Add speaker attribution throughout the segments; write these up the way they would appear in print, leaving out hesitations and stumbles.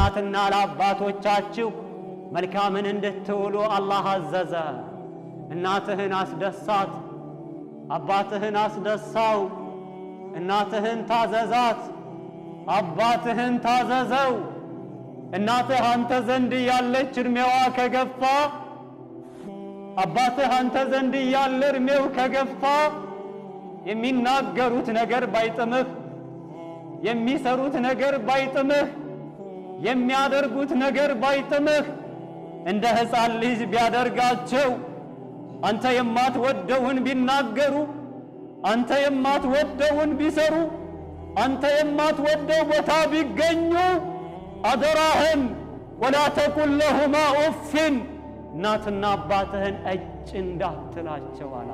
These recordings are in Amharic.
Speaker 1: ለእናትና ለአባቶቻችሁ መልካምን እንድትውሉ አላህ አዘዘ። እናትህን አስደሳት፣ አባትህን አስደሳው። እናትህን ታዘዛት፣ አባትህን ታዘዘው። እናትህ አንተ ዘንድ ያለች እድሜዋ ከገፋ፣ አባትህ አንተ ዘንድ ያለ እድሜው ከገፋ የሚናገሩት ነገር ባይጥምህ፣ የሚሰሩት ነገር ባይጥምህ፣ የሚያደርጉት ነገር ባይጥምህ እንደ ሕፃን ልጅ ቢያደርጋቸው አንተ የማትወደውን ቢናገሩ፣ አንተ የማትወደውን ቢሰሩ፣ አንተ የማትወደው ቦታ ቢገኙ አደራህን ወላ ተቁል ለሁማ ኡፍን እናትና አባትህን እጭ እንዳትላቸው አለ።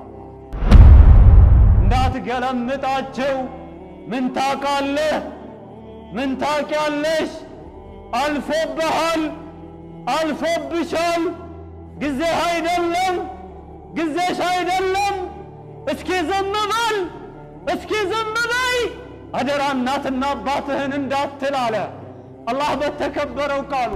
Speaker 1: እንዳትገለምጣቸው። ምን ታውቃለህ? ምን ታውቂያለሽ? አልፎብሃል፣ አልፎብሻል። ጊዜህ አይደለም፣ ጊዜሽ አይደለም። እስኪ ዝም በል፣ እስኪ ዝም በይ። አደራ እናትና አባትህን እንዳትል አለ አላህ በተከበረው ቃሉ።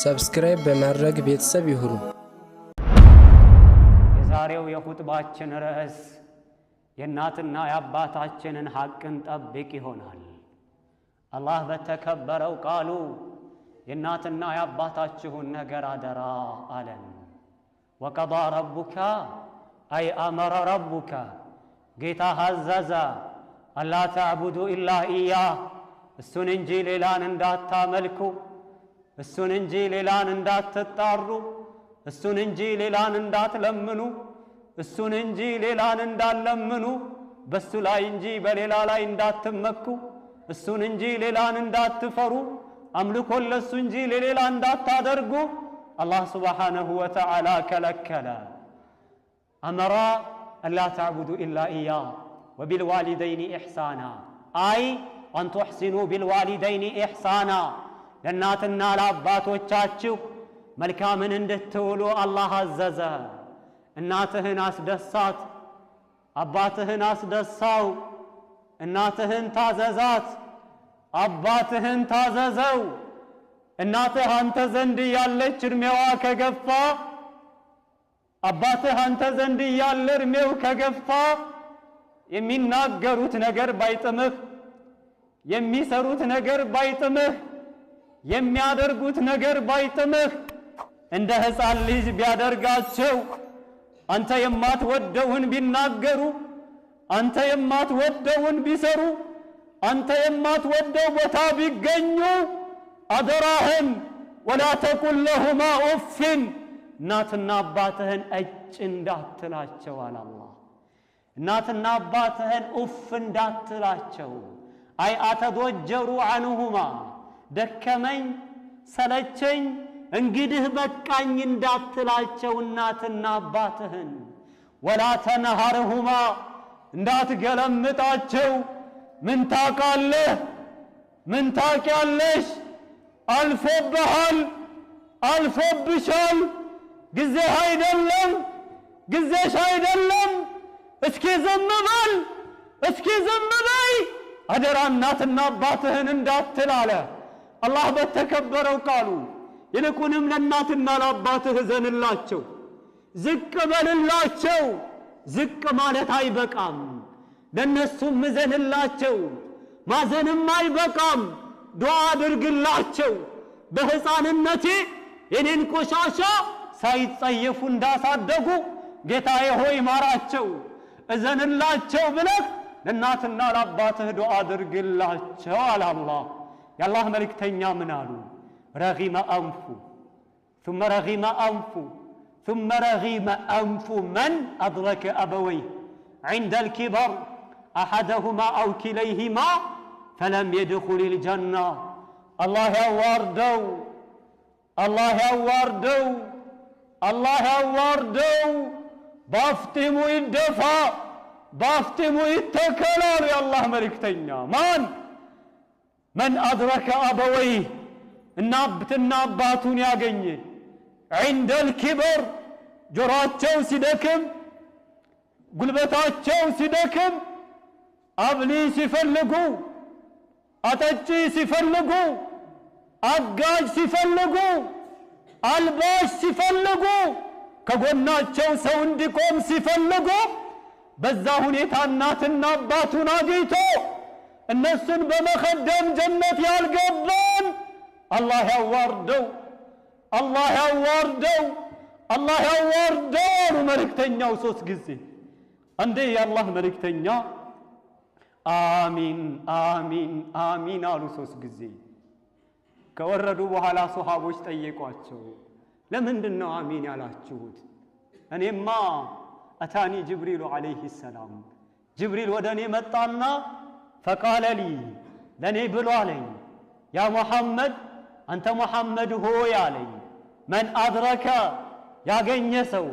Speaker 2: ሰብስክራይብ በማድረግ ቤተሰብ ይሁኑ።
Speaker 1: የዛሬው የኹጥባችን ርዕስ የእናትና የአባታችንን ሐቅን ጠብቅ ይሆናል። አላህ በተከበረው ቃሉ የእናትና የአባታችሁን ነገር አደራ አለን። ወቀዳ ረቡከ አይ አመረ ረቡከ ጌታህ አዘዘ አላ ተዕቡዱ ኢላ ኢያህ እሱን እንጂ ሌላን እንዳታመልኩ፣ እሱን እንጂ ሌላን እንዳትጣሩ፣ እሱን እንጂ ሌላን እንዳትለምኑ፣ እሱን እንጂ ሌላን እንዳትለምኑ፣ በሱ ላይ እንጂ በሌላ ላይ እንዳትመኩ፣ እሱን እንጂ ሌላን እንዳትፈሩ፣ አምልኮን ለሱ እንጂ ለሌላ እንዳታደርጉ አላህ ሱብሓነሁ ወተዓላ ከለከለ። አመራ አላ ተዕቡዱ ኢላ ኢያህ ወቢልዋሊደይኒ ኢሕሳና አይ አን ቱሕሲኑ ቢልዋሊደይኒ ኢሕሳና ለእናትና ለአባቶቻችሁ መልካምን እንድትውሉ አላህ አዘዘ። እናትህን አስደሳት፣ አባትህን አስደሳው። እናትህን ታዘዛት፣ አባትህን ታዘዘው። እናትህ አንተ ዘንድ ያለች እድሜዋ ከገፋ፣ አባትህ አንተ ዘንድ ያለ እድሜው ከገፋ የሚናገሩት ነገር ባይጥምህ፣ የሚሰሩት ነገር ባይጥምህ፣ የሚያደርጉት ነገር ባይጥምህ እንደ ሕፃን ልጅ ቢያደርጋቸው አንተ የማትወደውን ቢናገሩ፣ አንተ የማትወደውን ቢሰሩ፣ አንተ የማትወደው ቦታ ቢገኙ አደራህን ወላ ተቁል ለሁማ ኡፍን እናትና አባትህን እጭ እንዳትላቸው አለ አላህ። እናትና አባትህን ኡፍ እንዳትላቸው። አይ አተዶጀሩ አንሁማ ደከመኝ ሰለቸኝ እንግዲህ በቃኝ እንዳትላቸው እናትና አባትህን። ወላ ተነሃርሁማ እንዳትገለምጣቸው። ምን ታውቃለህ? ምን ታውቂያለሽ? አልፎብሃል፣ አልፎብሻል። ጊዜህ አይደለም፣ ጊዜሽ አይደለም። እስኪ ዝም በል፣ እስኪ ዝም በይ። አደራ እናትና አባትህን እንዳትል አለ አላህ በተከበረው ቃሉ። ይልቁንም ለእናትና ለአባትህ እዘንላቸው፣ ዝቅ በልላቸው። ዝቅ ማለት አይበቃም፣ ለነሱም እዘንላቸው። ማዘንም አይበቃም፣ ዱዓ አድርግላቸው። በሕፃንነቴ የኔን ቆሻሻ ሳይጸየፉ እንዳሳደጉ ጌታዬ ሆይ ማራቸው፣ እዘንላቸው ብለህ ለእናትና ለአባትህ ዱዓ አድርግላቸው አለ አላህ። የአላህ መልእክተኛ ምን አሉ? ረጊመ አንፉ ثم رغم أنف ثم رغم أنف من أدرك أبويه عند الكبر أحدهما أو كليهما فلم يدخل الجنة. الله يواردو، الله يواردو، الله يواردو. بافتمو يدفع، بافتمو يتكلر. يا الله ملكتنا من أدرك أبويه እናትና አባቱን ያገኘ عند الكبر ጆሮአቸው ሲደክም ጉልበታቸው ሲደክም አብሊ ሲፈልጉ፣ አጠጪ ሲፈልጉ፣ አጋዥ ሲፈልጉ፣ አልባሽ ሲፈልጉ፣ ከጎናቸው ሰው እንዲቆም ሲፈልጉ በዛ ሁኔታ እናትና አባቱን አግኝቶ እነሱን በመخدም ጀነት ያልገባን አላህ ያዋርደው፣ አላህ ያዋርደው፣ አላህ ያዋርደው። መልእክተኛው 3 ጊዜ አንዴ የአላህ መልእክተኛ አሚን አሚን አሚን አሉ 3 ጊዜ። ከወረዱ በኋላ ሱሐቦች ጠየቋቸው፣ ለምንድነው አሚን ያላችሁት? እኔማ አታኒ ጅብሪል አለይሂ ሰላም ጅብሪል ወደኔ መጣና ፈቃለ ሊ ለኔ ብሎ አለኝ፣ ያ ሙሐመድ አንተ ሙሐመድ ሆይ አለኝ፣ መን አድረከ ያገኘ ሰው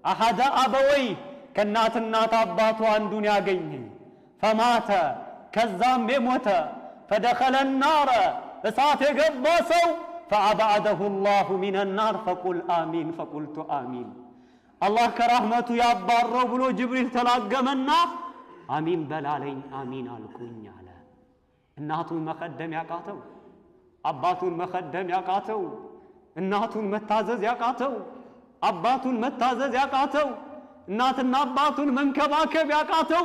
Speaker 1: አሐደ አበወይ ከእናትና አባቱ አንዱን ያገኘ ፈማተ ከዛም የሞተ ፈደኸለ النار እሳት የገባ ሰው فأبعده الله من النار فقل آمين فقلت آمين الله كرحمته ያባረው ብሎ ጅብሪል ተላገመና አሚን በላለኝ አሚን አልኩኝ አለ። እናቱን መخدም ያቃተው፣ አባቱን መخدም ያቃተው፣ እናቱን መታዘዝ ያቃተው፣ አባቱን መታዘዝ ያቃተው፣ እናትና አባቱን መንከባከብ ያቃተው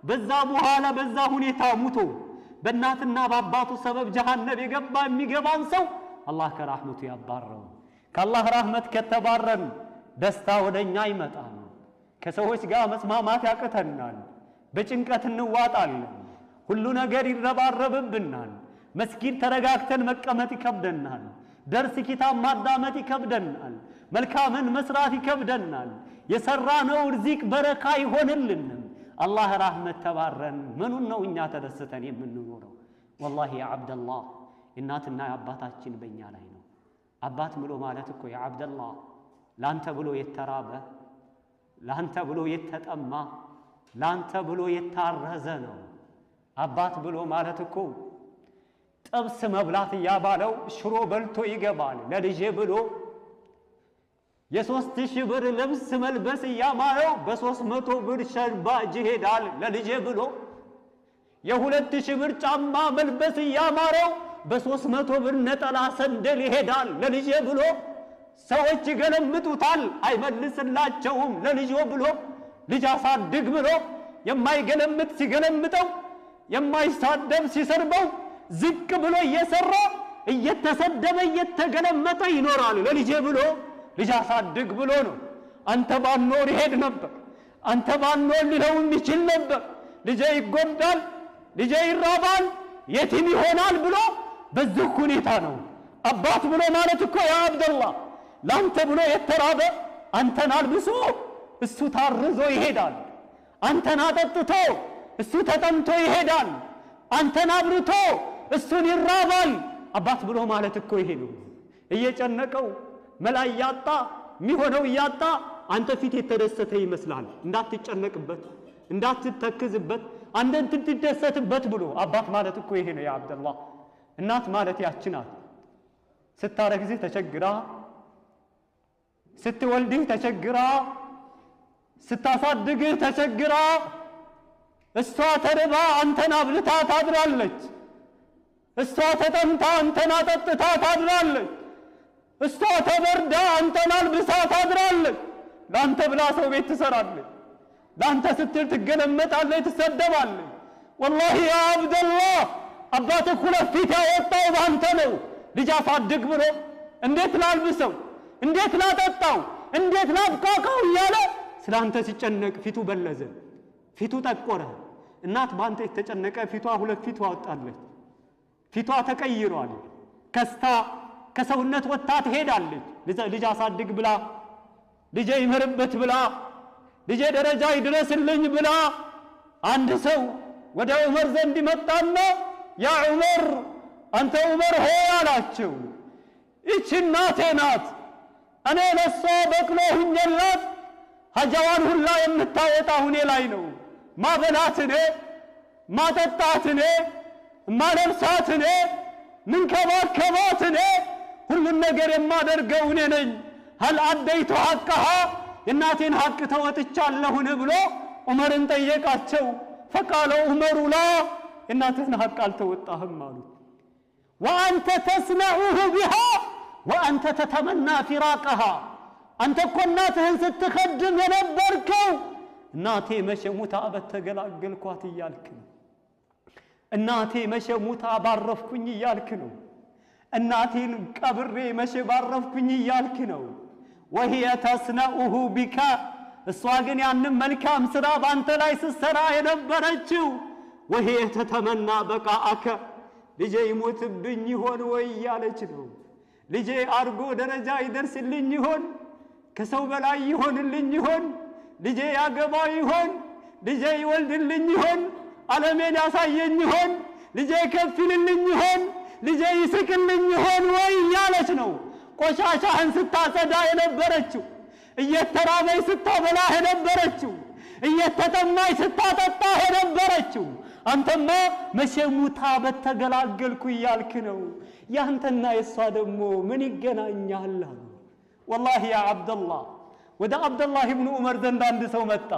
Speaker 1: በዛ በኋላ በዛ ሁኔታ ሙቶ በእናትና በአባቱ ሰበብ ጀሃነም የገባ የሚገባን ሰው አላህ ከራህመቱ ያባረው። ከአላህ ረህመት ከተባረን ደስታ ወደኛ ይመጣል። ከሰዎች ጋር መስማማት ያቅተናል። በጭንቀት እንዋጣለን። ሁሉ ነገር ይረባረብብናል። መስጊድ ተረጋግተን መቀመጥ ይከብደናል። ደርስ ኪታብ ማዳመጥ ይከብደናል። መልካምን መስራት ይከብደናል። የሰራነው ርዚቅ በረካ ይሆንልንም። አላህ ረህመት ተባረን ምኑን ነው እኛ ተደስተን የምንኖረው? ወላሂ ያ አብደላህ እናትና አባታችን በእኛ ላይ ነው። አባት ብሎ ማለት እኮ ያ አብደላህ ላንተ ብሎ የተራበ፣ ላንተ ብሎ የተጠማ፣ ላንተ ብሎ የታረዘ ነው። አባት ብሎ ማለት እኮ ጥብስ መብላት ያባለው ሽሮ በልቶ ይገባል ለልጄ ብሎ። የ3000 ብር ልብስ መልበስ ያማረው በ300 ብር ሸርባጅ ይሄዳል ለልጄ ብሎ። የ2000 ብር ጫማ መልበስ ያማረው በ300 ብር ነጠላ ሰንደል ይሄዳል ለልጄ ብሎ። ሰዎች ይገለምጡታል አይመልስላቸውም ለልጆ ብሎ። ልጅ አሳድግ ብሎ የማይገለምጥ ሲገለምጠው፣ የማይሳደብ ሲሰርበው፣ ዝቅ ብሎ እየሰራ እየተሰደበ እየተገለመጠ ይኖራል ለልጄ ብሎ። ልጅ አሳድግ ብሎ ነው። አንተ ባኖር ይሄድ ነበር፣ አንተ ባኖር ሊለውም ይችል ነበር። ልጄ ይጎዳል፣ ልጄ ይራባል፣ የቲም ይሆናል ብሎ በዚህ ሁኔታ ነው። አባት ብሎ ማለት እኮ ያ አብደላህ ላንተ ብሎ የተራበ አንተን አልብሶ እሱ ታርዞ ይሄዳል። አንተን አጠጥቶ እሱ ተጠምቶ ይሄዳል። አንተን አብርቶ እሱን ይራባል። አባት ብሎ ማለት እኮ ይሄ ነው። እየጨነቀው መላ ያጣ የሚሆነው ያጣ አንተ ፊት የተደሰተ ይመስላል። እንዳትጨነቅበት፣ እንዳትተክዝበት፣ አንተን ትደሰትበት ብሎ አባት ማለት እኮ ይሄ ነው ያ አብደላህ። እናት ማለት ያቺ ናት። ስታረግዝህ ተቸግራ፣ ስትወልድህ ተቸግራ፣ ስታሳድግህ ተቸግራ፣ እሷ ተርባ አንተን አብልታ ታድራለች። እሷ ተጠምታ አንተን አጠጥታ ታድራለች። እሷ ተበርዳ አንተን አልብሳ ታድራለች። ላንተ ብላ ሰው ቤት ትሰራለች። ላንተ ስትል ትገለመጣለች፣ ትሰደባለች። ወላሂ ያ አብደላህ አባትህ ሁለት ፊት ያወጣው ባንተ ነው። ልጅ አሳድግ ብሎ እንዴት ላልብሰው፣ እንዴት ላጠጣው፣ እንዴት ላብቃቃው እያለ ስላንተ ሲጨነቅ ፊቱ በለዘ፣ ፊቱ ጠቆረ። እናት ባንተ የተጨነቀ ፊቷ ሁለት ፊት አወጣለች። ፊቷ ተቀይሯል። ከስታ ከሰውነት ወጣ ትሄዳለች። ልጅ አሳድግ ብላ፣ ልጄ ይመርበት ብላ፣ ልጄ ደረጃ ይድረስልኝ ብላ። አንድ ሰው ወደ ዑመር ዘንድ መጣና ያ ዑመር አንተ ዑመር ሆይ አላቸው፣ ይህች እናቴ ናት። እኔ ለሷ በቅሎ ሁኜላት ሀጃዋን ሁላ የምታወጣ ሁኔ ላይ ነው። ማበላት እኔ፣ ማጠጣት እኔ፣ ማለብሳት እኔ፣ ምንከባከባት እኔ፣ ሁሉን ነገር የማደርገው እኔ ነኝ። ሀል አደይቱ ሐቅሃ የእናቴን ሐቅ ተወጥቻለሁን ብሎ ዑመርን ጠየቃቸው። ፈቃለ ዑመሩ ላ እናትህን ሐቅ አልተወጣህም አሉት። ወአንተ ተስነዑሁ ቢሃ ወአንተ ተተመና ፊራቀሃ አንተ እኮ እናትህን ስትኸድም የነበርከው እናቴ መቼ ሙታ በተገላገልኳት እያልክ ነው። እናቴ መቼ ሙታ ባረፍኩኝ እያልክ ነው። እናቴን ቀብሬ መቼ ባረፍኩኝ እያልክ ነው። ወሂየ ተስነዑሁ ቢካ እሷ ግን ያንን መልካም ሥራ ባንተ ላይ ስትሰራ የነበረችው ወሂየ ተተመና በቃአከ ልጄ ይሞትብኝ ይሆን ወይ እያለች ነው። ልጄ አርጎ ደረጃ ይደርስልኝ ይሆን? ከሰው በላይ ይሆንልኝ ይሆን? ልጄ ያገባ ይሆን? ልጄ ይወልድልኝ ይሆን? ዓለሜን ያሳየኝ ይሆን? ልጄ ከፍልልኝ ይሆን? ልጄ ይስቅልኝ ይሆን ወይ እያለች ነው። ቆሻሻህን ስታጸዳ የነበረችው፣ እየተራበይ ስታበላህ የነበረችው፣ እየተጠማይ ስታጠጣ የነበረችው አንተማ መቼ ሙታ በተገላገልኩ እያልክ ነው። ያንተና የሷ ደግሞ ምን ይገናኛል? ወላሂ ያ አብደላህ ወደ አብደላህ ኢብኑ ዑመር ዘንድ አንድ ሰው መጣ።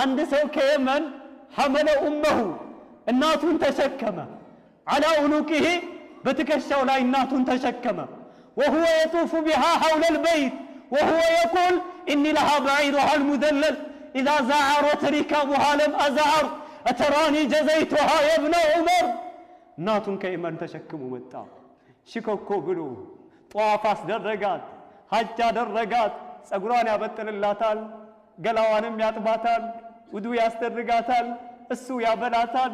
Speaker 1: አንድ ሰው ከየመን ሐመለ ኡመሁ እናቱን ተሸከመ። አላ ኡኑቂሂ በትከሻው ላይ እናቱን ተሸከመ። ወሁወ የጡፉ ቢሃ ሐውለ ልበይት ወሁወ የቁል ኢኒ ለሃ በዒሩሃ ልሙደለል ኢዛ ዘዓረት ሪካቡሃ ለም አዘዓር አተራኒ ጀዘይቱሃ የብነ ዑመር። እናቱን ከየመን ተሸክሞ መጣ። ሽኮኮ ብሎ ጧፍ አስደረጋት፣ ሐጅ አደረጋት። ጸጉሯን ያበጥልላታል፣ ገላዋንም ያጥባታል፣ ውዱ ያስደርጋታል፣ እሱ ያበላታል፣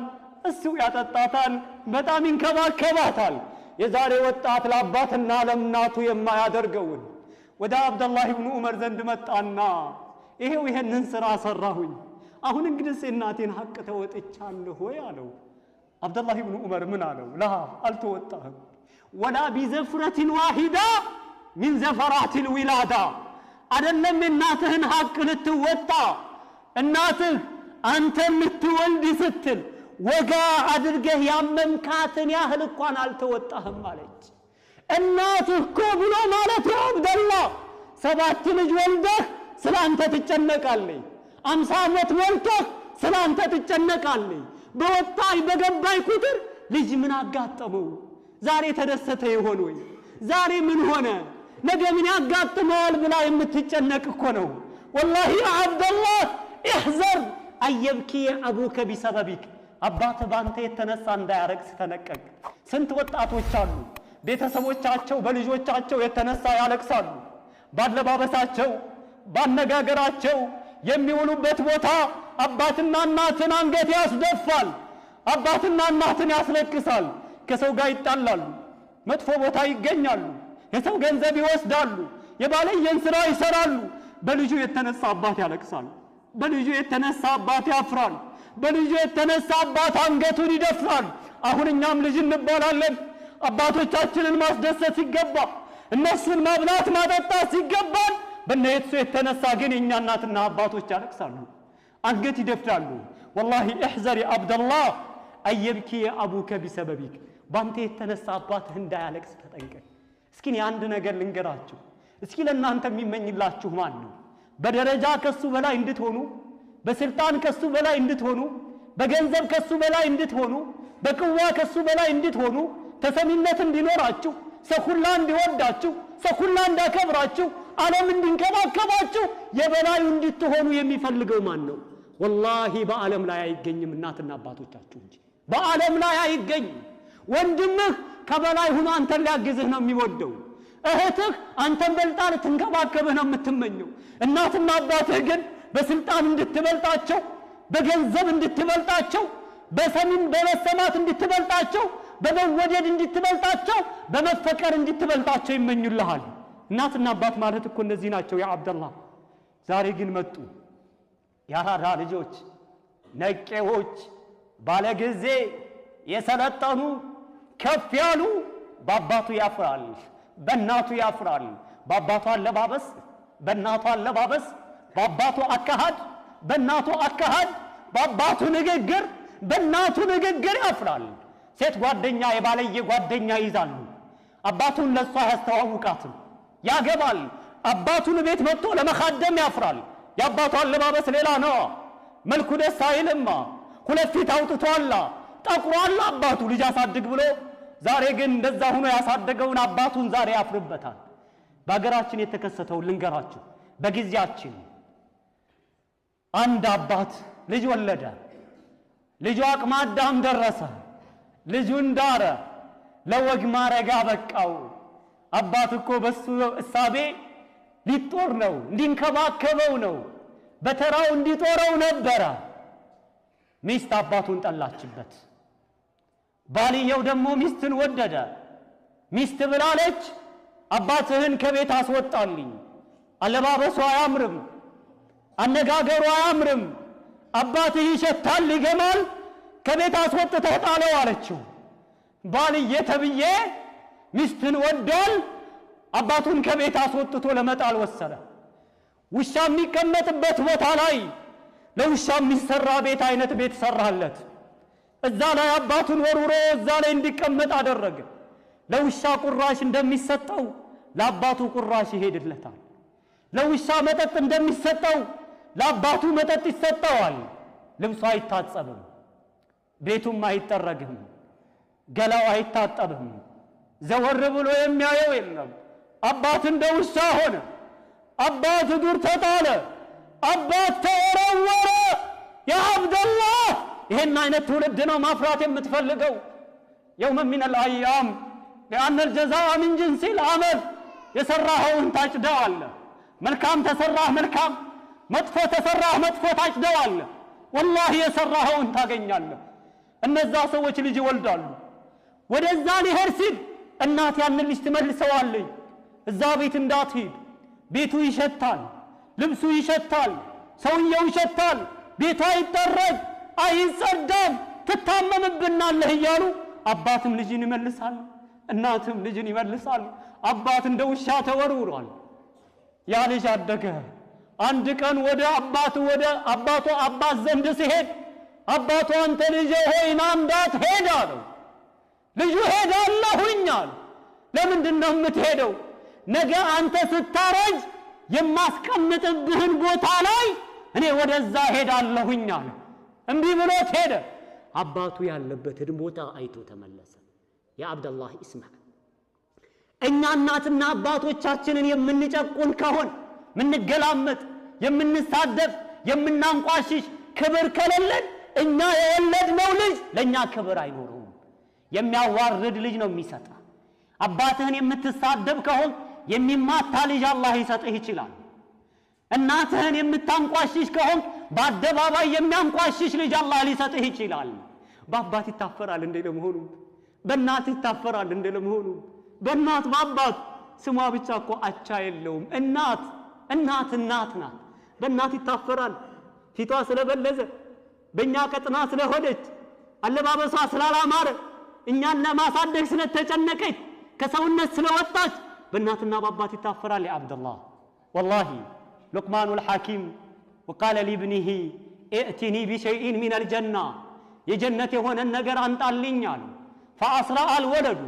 Speaker 1: እሱ ያጠጣታል፣ በጣም ይንከባከባታል። የዛሬ ወጣት ለአባትና ለእናቱ የማያደርገውን ወደ አብደላህ ኢብኑ ዑመር ዘንድ መጣና ይሄው ይሄንን ሥራ ሰራሁኝ፣ አሁን እንግዲህ እናቴን ሐቅ ተወጥቻለሁ ወይ አለው። አብደላህ ኢብኑ ዑመር ምን አለው? ላ አልተወጣህም። ወላ ቢዘፍረትን ዋሂዳ ሚን ዘፈራቲል ዊላዳ አይደለም እናትህን ሐቅ ልትወጣ እናትህ አንተ ልትወልድ ስትል ወጋ አድርገህ ያመንካትን ያህል እንኳን አልተወጣህም አለች። እናትህ እኮ ብሎ ማለት ነው አብደላህ 7 ልጅ ወልደህ ስላንተ ትጨነቃለች። 50 ዓመት ሞልቶህ ስላንተ ትጨነቃለች። በወጣይ በገባይ ቁጥር ልጅ ምን አጋጠመው? ዛሬ ተደሰተ ይሆን ወይ? ዛሬ ምን ሆነ? ነገ ምን ያጋጥመዋል ብላ የምትጨነቅ እኮ ነው። ወላሂ አብደላህ احذر አየብኪ አቡከ ቢሰበቢክ አባትህ ባንተ የተነሳ እንዳያረክስ ተነቀቅ። ስንት ወጣቶች አሉ ቤተሰቦቻቸው በልጆቻቸው የተነሳ ያለቅሳሉ። ባለባበሳቸው ባነጋገራቸው የሚውሉበት ቦታ አባትና እናትን አንገት ያስደፋል። አባትና እናትን ያስለቅሳል። ከሰው ጋር ይጣላሉ፣ መጥፎ ቦታ ይገኛሉ፣ የሰው ገንዘብ ይወስዳሉ፣ የባለየን ሥራ ይሰራሉ። በልጁ የተነሳ አባት ያለቅሳል። በልጁ የተነሳ አባት ያፍራል። በልጁ የተነሳ አባት አንገቱን ይደፍራል። አሁን እኛም ልጅ እንባላለን። አባቶቻችንን ማስደሰት ሲገባ እነሱን ማብላት ማጠጣት ሲገባን በእነሱ የተነሳ ግን የእኛ እናትና አባቶች ያለቅሳሉ፣ አንገት ይደፍራሉ። ወላሂ احذر አብደላህ አየብኪ አቡከ ቢሰበቢክ ባንተ የተነሳ አባትህ እንዳያለቅስ ተጠንቀቅ። እስኪ አንድ ነገር ልንገራችሁ። እስኪ ለእናንተ የሚመኝላችሁ ማን ነው? በደረጃ ከሱ በላይ እንድትሆኑ፣ በስልጣን ከሱ በላይ እንድትሆኑ፣ በገንዘብ ከሱ በላይ እንድትሆኑ፣ በቅዋ ከሱ በላይ እንድትሆኑ፣ ተሰሚነት እንዲኖራችሁ፣ ሰው ሁላ እንዲወዳችሁ፣ ሰው ሁላ እንዳከብራችሁ፣ ዓለም እንዲንከባከባችሁ፣ የበላዩ እንድትሆኑ የሚፈልገው ማን ነው? ወላሂ በዓለም ላይ አይገኝም እናትና አባቶቻችሁ እንጂ በዓለም ላይ አይገኝም። ወንድምህ ከበላይ ሆኖ አንተን ሊያግዝህ ነው የሚወደው። እህትህ አንተን በልጣ ልትንከባከብህ ነው የምትመኘው። እናትና አባትህ ግን በስልጣን እንድትበልጣቸው፣ በገንዘብ እንድትበልጣቸው፣ በሰሚን በመሰማት እንድትበልጣቸው፣ በመወደድ እንድትበልጣቸው፣ በመፈቀር እንድትበልጣቸው ይመኙልሃል። እናትና አባት ማለት እኮ እነዚህ ናቸው ያ አብደላህ። ዛሬ ግን መጡ ያራዳ ልጆች፣ ነቄዎች፣ ባለጊዜ የሰለጠኑ ከፍ ያሉ። በአባቱ ያፍራል፣ በእናቱ ያፍራል። በአባቱ አለባበስ፣ በእናቱ አለባበስ፣ በአባቱ አካሃድ፣ በእናቱ አካሃድ፣ በአባቱ ንግግር፣ በእናቱ ንግግር ያፍራል። ሴት ጓደኛ የባለየ ጓደኛ ይዛሉ። አባቱን ለሷ ያስተዋውቃትም ያገባል። አባቱን ቤት መጥቶ ለመኻደም ያፍራል። የአባቱ አለባበስ ሌላ ነው፣ መልኩ ደስ አይልማ። ሁለት ፊት አውጥቷላ፣ ጠቁሯል አባቱ ልጅ አሳድግ ብሎ። ዛሬ ግን እንደዛ ሆኖ ያሳደገውን አባቱን ዛሬ ያፍርበታል። በአገራችን የተከሰተው ልንገራችሁ። በጊዜያችን አንድ አባት ልጅ ወለደ። ልጁ አቅመ አዳም ደረሰ። ልጁን ዳረ፣ ለወግ ማረጋ በቃው። አባት እኮ በሱ እሳቤ ሊጦር ነው፣ እንዲንከባከበው ነው፣ በተራው እንዲጦረው ነበረ። ሚስት አባቱን ጠላችበት። ባልየው ደግሞ ሚስትን ወደደ። ሚስት ብላለች አባትህን ከቤት አስወጣልኝ፣ አለባበሱ አያምርም፣ አነጋገሩ አያምርም፣ አባትህ ይሸታል ይገማል፣ ከቤት አስወጥተህ ጣለው አለችው። ባልየ ተብዬ ሚስትን ወዷል፣ አባቱን ከቤት አስወጥቶ ለመጣል ወሰነ። ውሻ የሚቀመጥበት ቦታ ላይ ለውሻ የሚሰራ ቤት አይነት ቤት ሰራለት። እዛ ላይ አባቱን ወርውሮ እዛ ላይ እንዲቀመጥ አደረገ። ለውሻ ቁራሽ እንደሚሰጠው ለአባቱ ቁራሽ ይሄድለታል። ለውሻ መጠጥ እንደሚሰጠው ለአባቱ መጠጥ ይሰጠዋል። ልብሱ አይታጸብም፣ ቤቱም አይጠረግም፣ ገላው አይታጠብም። ዘወር ብሎ የሚያየው የለም። አባት እንደ ውሻ ሆነ። አባት ዱር ተጣለ። አባት ተወረወረ። ያ አብደላህ ይሄን አይነት ትውልድ ነው ማፍራት የምትፈልገው? የውመ ሚነል አያም لأن الجزاء من جنس العمل የሰራኸውን ታጭደዋለህ። መልካም ተሰራህ መልካም፣ መጥፎ ተሰራህ መጥፎ ታጭደዋለህ። ወላሂ የሰራኸውን ታገኛለህ። እነዛ ሰዎች ልጅ ይወልዳሉ። ወደዛ ሊሄድ ሲል እናት ያንን ልጅ ትመልሰዋለች። እዛ ቤት እንዳትሄድ፣ ቤቱ ይሸታል፣ ልብሱ ይሸታል፣ ሰውየው ይሸታል፣ ቤቱ አይጠረግ አይጸዳም፣ ትታመምብናለህ እያሉ አባትም ልጅን ይመልሳል፣ እናትም ልጅን ይመልሳል። አባት እንደ ውሻ ተወርውሯል። ያ ልጅ አደገ። አንድ ቀን ወደ አባቱ አባት ዘንድ ሲሄድ አባቱ አንተ ልጄ ሆይ ና እንዳትሄድ አለው። ልጁ ሄዳለሁኛል። ለምንድን ነው የምትሄደው? ነገ አንተ ስታረጅ የማስቀምጥብህን ቦታ ላይ እኔ ወደዛ ሄዳለሁኛል። እምቢ ብሎት ሄደ። አባቱ ያለበትን ቦታ አይቶ ተመለሰ። ያ አብደላህ እስማ፣ እኛ እናትና አባቶቻችንን የምንጨቁን ከሆን ምንገላመጥ፣ የምንሳደብ፣ የምናንቋሽሽ ክብር ከሌለን እኛ የወለድነው ልጅ ለኛ ክብር አይኖረውም። የሚያዋርድ ልጅ ነው የሚሰጣ። አባትህን የምትሳደብ ከሆን የሚማታ ልጅ አላህ ይሰጥህ ይችላል። እናትህን የምታንቋሽሽ ከሆን በአደባባይ የሚያንቋሽሽ ልጅ አላህ ሊሰጥህ ይችላል። በአባት ይታፈራል እንደ ለመሆኑ፣ በእናት ይታፈራል እንደ ለመሆኑ። በእናት በአባት ስሟ ብቻ እኮ አቻ የለውም። እናት ናት። በእናት ይታፈራል። ፊቷ ስለበለዘ፣ በእኛ ቀጥና ስለሆነች፣ አለባበሷ ስላላማረ፣ እኛን ለማሳደግ ስለተጨነቀች፣ ከሰውነት ስለወጣች በእናትና በአባት ይታፈራል። ያ አብደላህ ወላሂ ሉቅማኑል ሐኪም ወቃለ ሊብኒሂ እእቲኒ ቢሸይኢን ሚነል ጀና፣ የጀነት የሆነን ነገር አንጣልኛል። ፈአስራ አልወለዱ፣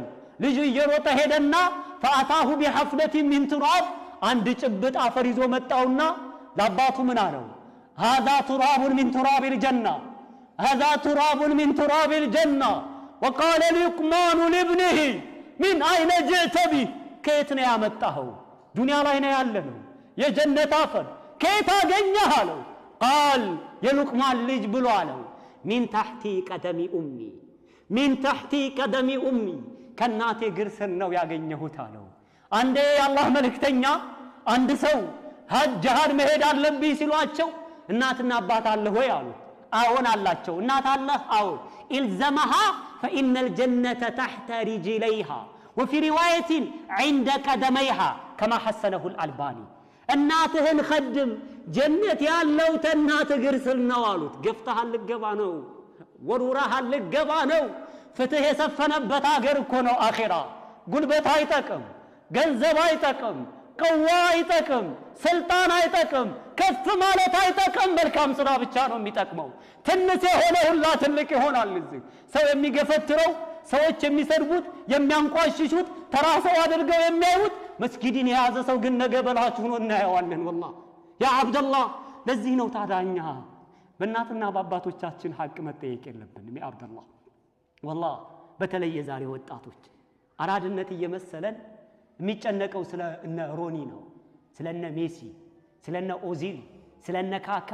Speaker 1: ልጁ እየሮጠ ሄደና ፈአታሁ ቢሐፍለቲ ሚን ቱራብ፣ አንድ ጭብጥ አፈር ይዞ መጣውና ለአባቱ ምን አለው? ሃዛ ቱራቡን ሚን ቱራቢል ጀና፣ ሃዛ ቱራቡን ሚን ቱራቢል ጀና። ወቃለ ሉቅማኑ ሊብኒሂ ሚን አይነ ጅእተ ቢህ፣ ከየት ነው ያመጣኸው? ዱንያ ላይ ነው ያለነው። የጀነት አፈር ከየት አገኘህ አለው። ቃል የሉቅማን ልጅ ብሎ አለው ሚን ታሕቲ ቀደሚ ኡሚ፣ ሚን ታሕቲ ቀደሚ ኡሚ፣ ከእናቴ እግር ስር ነው ያገኘሁት አለው። አንዴ የአላህ መልእክተኛ አንድ ሰው ጅሃድ መሄድ አለብኝ ሲሏቸው እናትና አባት አለህ ወይ አሉ። አዎን አላቸው። እናት አለህ? አዎን። ኢልዘመሃ ፈኢነል ጀነተ ታሕተ ሪጅለይሃ ወፊ ሪዋየትን ዒንደ ቀደመይሃ ከማ ሐሰነሁ አልአልባኒ። እናትህን ኸድም፣ ጀነት ያለው ተናት እግር ስር ነው አሉት። ገፍተሃል ልገባ ነው፣ ወሩራሃል ልገባ ነው። ፍትህ የሰፈነበት አገር እኮ ነው አኺራ። ጉልበት አይጠቅም፣ ገንዘብ አይጠቅም፣ ቀዋ አይጠቅም፣ ስልጣን አይጠቅም፣ ከፍ ማለት አይጠቅም። መልካም ስራ ብቻ ነው የሚጠቅመው። ትንሽ የሆነ ሁላ ትልቅ ይሆናል። እዚህ ሰው የሚገፈትረው፣ ሰዎች የሚሰድቡት፣ የሚያንቋሽሹት፣ ተራ ሰው አድርገው የሚያዩት መስጊድን የያዘ ሰው ግን ነገ በላችሁ ሆኖ እናየዋለን። ወላሂ ያ አብደላህ፣ ለዚህ ነው ታዳኛ በእናትና በአባቶቻችን ሐቅ መጠየቅ የለብንም። ያ አብደላህ ወላሂ በተለይ የዛሬ ወጣቶች አራድነት እየመሰለን የሚጨነቀው ስለ እነ ሮኒ ነው፣ ስለ እነ ሜሲ፣ ስለ እነ ኦዚል፣ ስለ እነ ካካ፣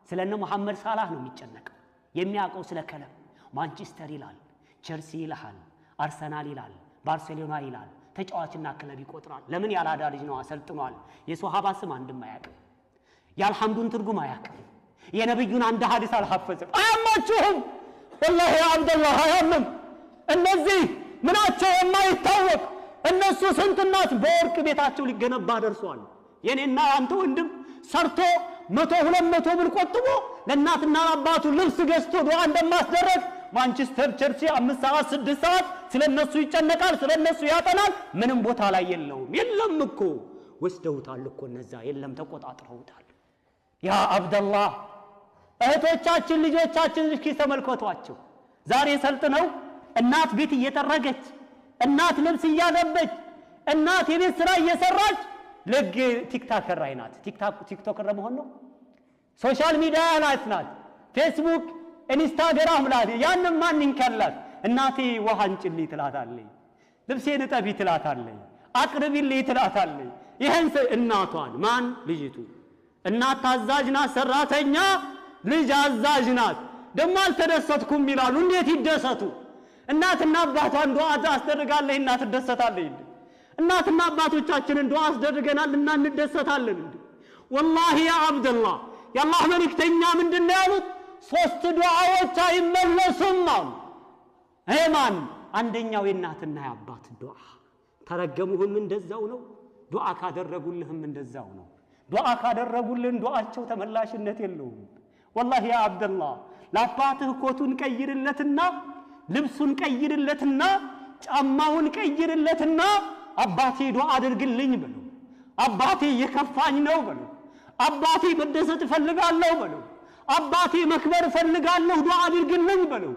Speaker 1: ስለ እነ መሐመድ ሳላህ ነው የሚጨነቀው። የሚያውቀው ስለ ክለብ ማንቸስተር ይላል፣ ቸልሲ ይላል፣ አርሰናል ይላል፣ ባርሴሎና ይላል። ተጫዋችና ክለብ ይቆጥራል። ለምን? ያላዳ ልጅ ነው፣ አሰልጥኗል። የሶሃባ ስም አንድም አያውቅም። የአልሐምዱን ትርጉም አያውቅም። የነብዩን አንድ ሐዲስ አልሐፈዘም። አያማችሁም? ወላሂ ያ አብደላህ አያምም። እነዚህ ምናቸው የማይታወቅ እነሱ ስንት እናት በወርቅ ቤታቸው ሊገነባ ደርሷል። የኔና አንተ ወንድም ሰርቶ 100-200 ብር ቆጥቦ ለእናትና አባቱ ልብስ ገዝቶ ዱዓ እንደማስደረግ ማንቸስተር ቸልሲ 5 ሰዓት 6 ሰዓት ስለነሱ ይጨነቃል፣ ስለነሱ ያጠናል። ምንም ቦታ ላይ የለውም። የለም እኮ ወስደውታል እኮ እነዛ፣ የለም ተቆጣጥረውታል። ያ አብደላህ እህቶቻችን ልጆቻችን እስኪ ተመልከቷቸው። ዛሬ ሰልጥነው እናት ቤት እየጠረገች፣ እናት ልብስ እያለበች፣ እናት የቤት ስራ እየሰራች ለግ ቲክቶከር አይናት። ቲክቶከር ለመሆን ነው። ሶሻል ሚዲያ ላይ ናት። ፌስቡክ ኢንስታግራም ላይ ያንን ማን ይንከላት? እናቴ ውሃ አንጭልኝ ትላታለች፣ ልብሴን እጠቢ ትላታለች፣ አቅርቢልኝ ትላታለች። ይሄን እናቷን ማን ልጅቱ እናት ታዛዥ ናት፣ ሰራተኛ ልጅ አዛዥ ናት። ደሞ አልተደሰትኩም ይላሉ። እንዴት ይደሰቱ? እናትና አባቷን ዱዓ አስደርጋለህ እና ትደሰታለህ። እናትና አባቶቻችንን ዱዓ አስደርገናል እና እንደሰታለን። ወላሂ ያ አብደላህ የአላህ መልእክተኛ ምንድነው ያሉት? 3 ዱዓዎች አይመለሱም አሉ። ማን? አንደኛው የእናትና የአባት ዱዓ። ተረገሙህም እንደዛው ነው፣ ዱዓ ካደረጉልህም እንደዛው ነው። ዱዓ ካደረጉልን ዱዓቸው ተመላሽነት የለውም። ወላሂ ያ አብደላህ ለአባትህ ኮቱን ቀይርለትና ልብሱን ቀይርለትና ጫማውን ቀይርለትና አባቴ ዱዓ አድርግልኝ በለው። አባቴ የከፋኝ ነው በለው። አባቴ መደሰት እፈልጋለሁ በለው። አባቴ መክበር እፈልጋለሁ ዱዓ አድርግልኝ በለው።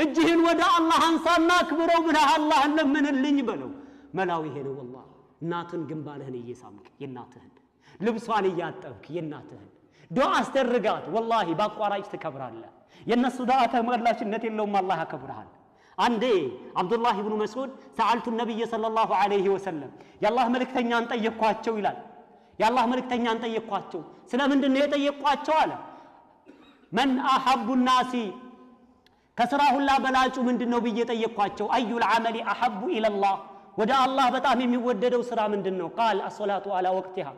Speaker 1: እጅህን ወደ አላህ አንሳና አክብረው ብለህ አላህን ለምንልኝ በለው። መላው ይሄ ነው ወላሂ። እናትን ግንባርህን እየሳምክ የእናትህን ልብሷን እያጠብክ የእናትህን ዱዓ አስደርጋት። ወላሂ ባቋራጭ ትከብራለህ። የነሱ ዱዓ ተመላሽነት የለውም፣ አላህ ያከብርሃል። አንዴ አብዱላህ ኢብኑ መስዑድ ሰአልቱ ነብይ ሰለላሁ ዐለይሂ ወሰለም የአላህ መልእክተኛን ጠየቅኳቸው ይላል። የአላህ መልእክተኛን ጠየቅኳቸው። ስለምንድን ነው የጠየቅኳቸው አለ። መን አሐቡ ናሲ ከስራ ሁላ በላጩ ምንድነው ብዬ ጠየቅኳቸው። አዩል ዐመሊ አሐቡ ኢለላህ ወደ አላህ በጣም የሚወደደው ስራ ምንድነው? ቃል አሶላቱ አላ ወቅቲሃ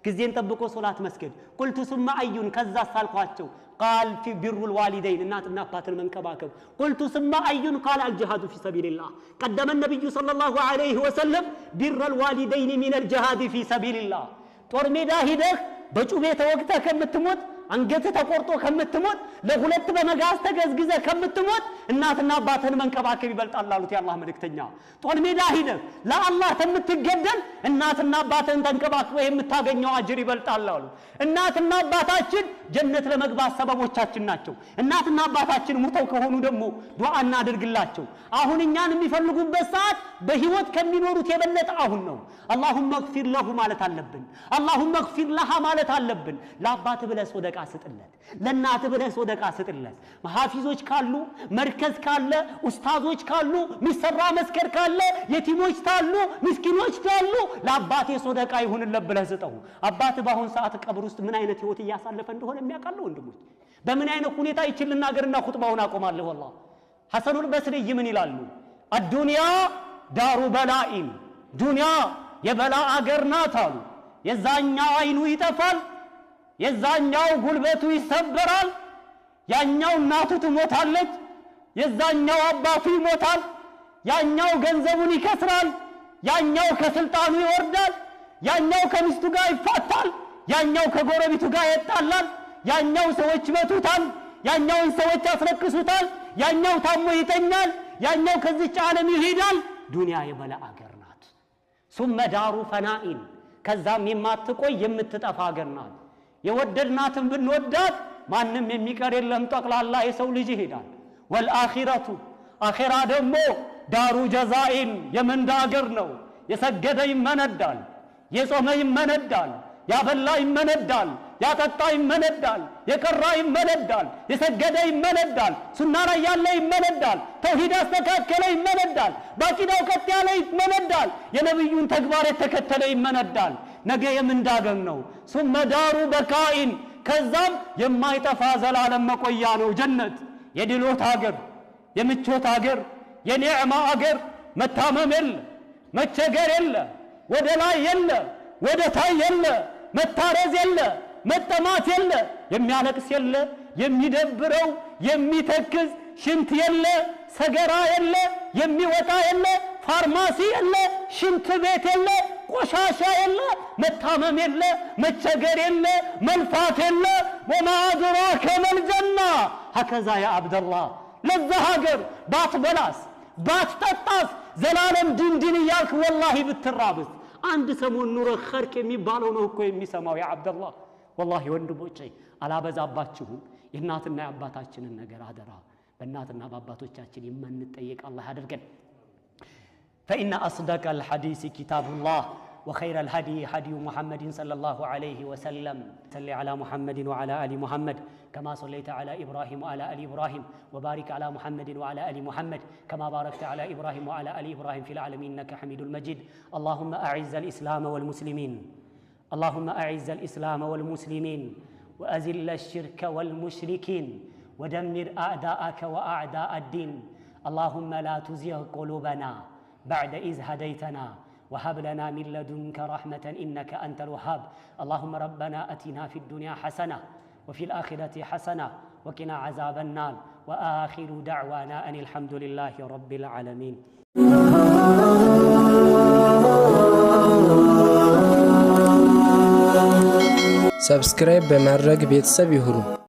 Speaker 1: ጊዜን ጠብቆ ሶላት መስገድ። ቁልቱ ሱመ አዩን ከዛ ሳልኳቸው ቃል ፊ ቢሩል ዋሊደይን እናትና አባትን መንከባከብ። ቁልቱ ሱመ አዩን ቃል አልጂሃዱ ፊ ሰቢልላህ ቀደመ ነብዩ ሰለላሁ ዐለይሂ ወሰለም ቢሩል ዋሊደይን ሚነል ጂሃድ ፊ ሰቢልላህ። ጦር ሜዳ ሂደህ በጩቤ ተወግተህ ከምትሞት አንገት ተቆርጦ ከምትሞት ለሁለት በመጋዝ ተገዝግዘህ ከምትሞት እናትና አባትን መንከባከብ ይበልጣል አሉት የአላህ መልእክተኛ። ጦር ሜዳ ሂደህ ለአላህ ከምትገደል እናትና አባትን ተንከባክበህ የምታገኘው አጅር ይበልጣል አሉ። እናትና አባታችን ጀነት ለመግባት ሰበቦቻችን ናቸው። እናትና አባታችን ሙተው ከሆኑ ደግሞ ዱዓ እናድርግላቸው። አሁን እኛን የሚፈልጉበት ሰዓት በህይወት ከሚኖሩት የበለጠ አሁን ነው። አላሁመ እግፊር ለሁ ማለት አለብን። አላሁመ እግፊር ለሃ ማለት አለብን። ለአባት ብለህ ሶደቃ ስጥለት፣ ለእናት ብለህ ሶደቃ ስጥለት። ሐፊዞች ካሉ፣ መርከዝ ካለ፣ ኡስታዞች ካሉ፣ ሚሰራ መስከር ካለ፣ የቲሞች ካሉ፣ ምስኪኖች ካሉ ለአባቴ ሶደቃ ይሁንለት ብለህ ስጠው። አባት በአሁን ሰዓት ቀብር ውስጥ ምን አይነት ህይወት እያሳለፈ እንደሆነ የሚያውቃል ወንድሞች። በምን አይነት ሁኔታ ይችልናገርና ኹጥባውን አቆማለሁ። والله ሐሰኑል በስሪ ምን ይላሉ? አዱንያ ዳሩ በላኢን ዱንያ የበላ አገር ናት አሉ። የዛኛው አይኑ ይጠፋል፣ የዛኛው ጉልበቱ ይሰበራል፣ ያኛው እናቱ ትሞታለች፣ የዛኛው አባቱ ይሞታል፣ ያኛው ገንዘቡን ይከስራል፣ ያኛው ከስልጣኑ ይወርዳል፣ ያኛው ከሚስቱ ጋር ይፋታል፣ ያኛው ከጎረቤቱ ጋር ይጣላል፣ ያኛው ሰዎች ይመቱታል፣ ያኛውን ሰዎች ያስረክሱታል፣ ያኛው ታሞ ይተኛል፣ ያኛው ከዚች ዓለም ይሄዳል። ዱንያ የበላ አገር ናት። ሱመ ዳሩ ፈናኢን ከዛም የማትቆይ የምትጠፋ አገር ናት። የወደድናትን ብንወዳት ማንም የሚቀር የለም፣ ጠቅላላ የሰው ልጅ ይሄዳል። ወልአኺረቱ አኺራ ደግሞ ዳሩ ጀዛኢን የምንዳ አገር ነው። የሰገደ ይመነዳል፣ የጾመ ይመነዳል፣ ያበላ ይመነዳል፣ ያጠጣ ይመነዳል፣ የቀራ ይመነዳል፣ የሰገደ ይመነዳል፣ ሱና ላይ ያለ ይመነዳል፣ ተውሂድ ያስተካከለ ይመነዳል፣ ባቂዳው ቀጥ ያለ ይመነዳል፣ የነብዩን ተግባር የተከተለ ይመነዳል። ነገ የምንዳገም ነው። ثم دار بقاء ከዛም የማይጠፋ ዘላለም መቆያ ነው ጀነት። የድሎት ሀገር፣ የምቾት ሀገር፣ የኒዕማ ሀገር። መታመም የለ፣ መቸገር የለ፣ ወደ ላይ የለ፣ ወደ ታይ የለ፣ መታረዝ የለ፣ መጠማት የለ፣ የሚያለቅስ የለ፣ የሚደብረው የሚተክዝ ሽንት የለ፣ ሰገራ የለ፣ የሚወጣ የለ፣ ፋርማሲ የለ፣ ሽንት ቤት የለ፣ ቆሻሻ የለ፣ መታመም የለ፣ መቸገር የለ፣ መልፋት የለ። ወማ አድራከ መልጀና ሀከዛ ያ አብደላህ። ለዛ ሀገር ባትበላስ ባትጠጣስ ዘላለም ድንድን እያልክ ወላሂ ብትራብስ አንድ ሰሞን ኑሮ ኸርክ የሚባለው ነው እኮ የሚሰማው ያ አብደላህ። ወላሂ ወንድሞቼ አላበዛባችሁም። የእናትና የአባታችንን ነገር አደራ በእናትና በአባቶቻችን የምንጠየቅ አላህ ያድርገን። فإن أصدق الحديث كتاب الله وخير الهدي هدي محمد صلى الله عليه وسلم. صل على محمد وعلى آل محمد كما صليت على إبراهيم وعلى آل إبراهيم وبارك على محمد وعلى آل محمد كما باركت على إبراهيم وعلى آل إبراهيم في العالمين إنك حميد مجيد. اللهم أعز الإسلام والمسلمين، اللهم أعز الإسلام والمسلمين وأذل الشرك والمشركين ودمر أعداءك وأعداء الدين. اللهم لا تزغ قلوبنا بعد إذ هديتنا وهب لنا من لدنك رحمة إنك أنت الوهاب. اللهم ربنا أتنا في الدنيا حسنة وفي الآخرة حسنة وقنا عذاب النار. وآخر دعوانا أن الحمد لله رب العالمين.
Speaker 2: سبسكرايب بمرق بيتساب يهرو.